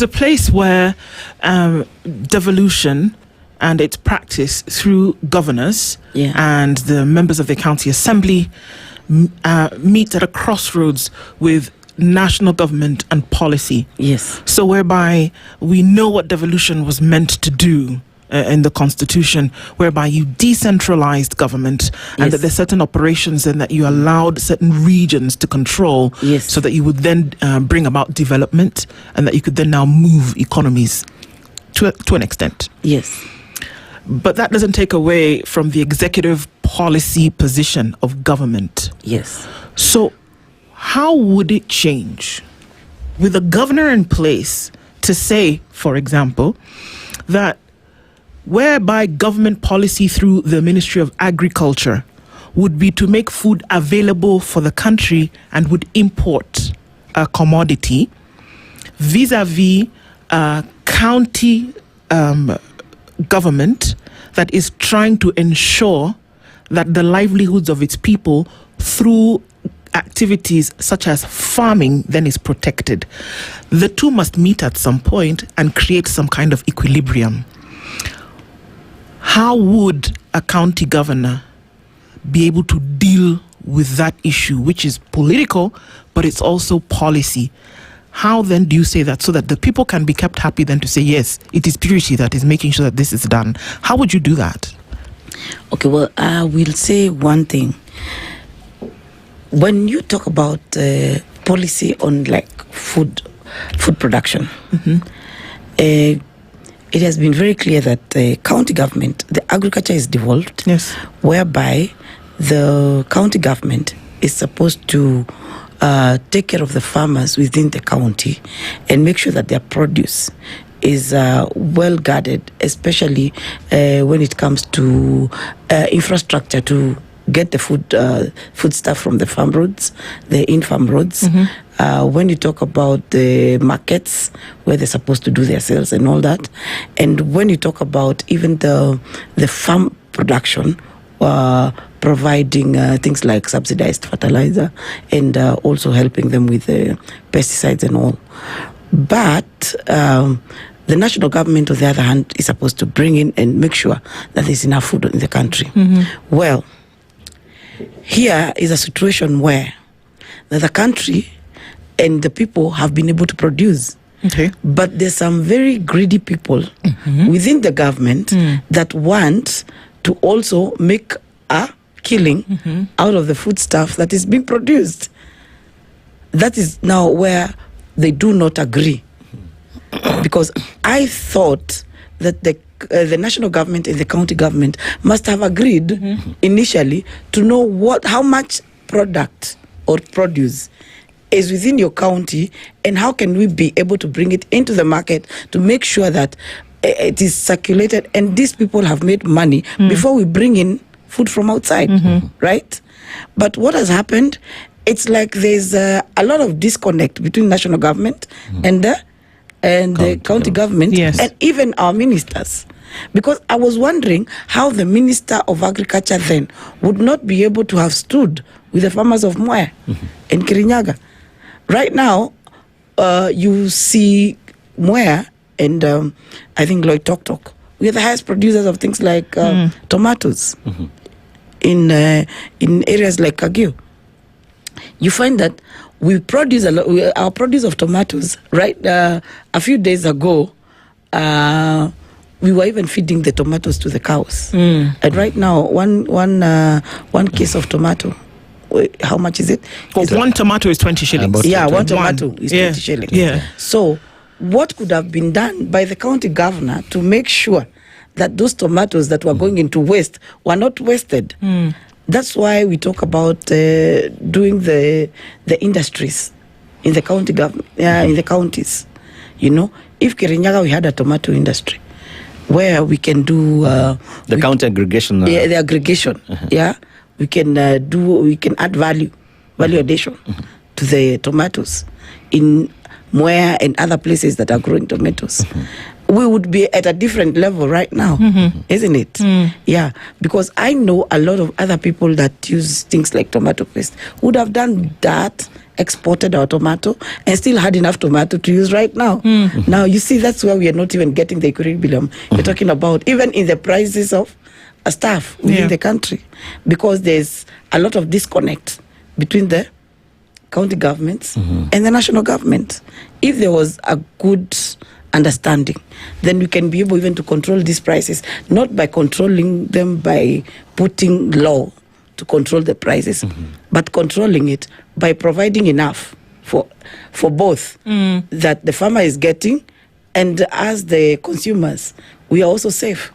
a place where devolution and its practice through governors and the members of the county assembly meet at a crossroads with national government and policy. Yes. So whereby we know what devolution was meant to do in the constitution, whereby you decentralized government and that there's certain operations and that you allowed certain regions to control so that you would then bring about development and that you could then now move economies to an extent. Yes. But that doesn't take away from the executive policy position of government. Yes. So how would it change with a governor in place to say, for example, that whereby government policy through the Ministry of Agriculture would be to make food available for the country and would import a commodity vis-a-vis county government that is trying to ensure that the livelihoods of its people through activities such as farming then is protected. The two must meet at some point and create some kind of equilibrium. How would a county governor be able to deal with that issue, which is political, but it's also policy? How then do you say that so that the people can be kept happy then to say, yes, it is purity that is making sure that this is done? How would you do that? Okay, well, I will say one thing. When you talk about policy on like food production, it has been very clear that the county government, the agriculture is devolved, whereby the county government is supposed to take care of the farmers within the county and make sure that their produce is well guarded, especially when it comes to infrastructure to get the food stuff from the farm roads, the in-farm roads. When you talk about the markets where they're supposed to do their sales and all that, and when you talk about even the farm production, providing things like subsidized fertilizer and also helping them with pesticides and all. But the national government, on the other hand, is supposed to bring in and make sure that there's enough food in the country. Well, here is a situation where the country and the people have been able to produce. But there's some very greedy people within the government that want to also make a killing out of the food stuff that is being produced. That is now where they do not agree. Because I thought that the national government and the county government must have agreed initially to know how much product or produce is within your county and how can we be able to bring it into the market to make sure that it is circulated and these people have made money before we bring in food from outside, right? But what has happened, it's like there's a lot of disconnect between national government and the county government and even our ministers. Because I was wondering how the Minister of Agriculture then would not be able to have stood with the farmers of Mwea and Kirinyaga. Right now, you see Mwea and I think Lloyd Tok. We are the highest producers of things like tomatoes in areas like Kagio. You find that we produce a lot. Our produce of tomatoes, right? A few days ago, we were even feeding the tomatoes to the cows. And right now, one case of tomato, how much is it? One tomato is 20 shillings. One tomato is 20 shillings. So what could have been done by the county governor to make sure that those tomatoes that were going into waste were not wasted? That's why we talk about doing the industries in the county government, in the counties. You know, if Kirinyaga we had a tomato industry where we can do the county aggregation. The aggregation. We can add value addition to the tomatoes in Mwea and other places that are growing tomatoes. We would be at a different level right now, isn't it? Yeah, because I know a lot of other people that use things like tomato paste would have done that exported our tomato and still had enough tomato to use right now. Now, you see, that's where we are not even getting the equilibrium you're talking about, even in the prices of stuff within the country, because there's a lot of disconnect between the county governments and the national government. If there was a good understanding, then we can be able even to control these prices, not by controlling them by putting law to control the prices, but controlling it by providing enough for both that the farmer is getting, and as the consumers, we are also safe.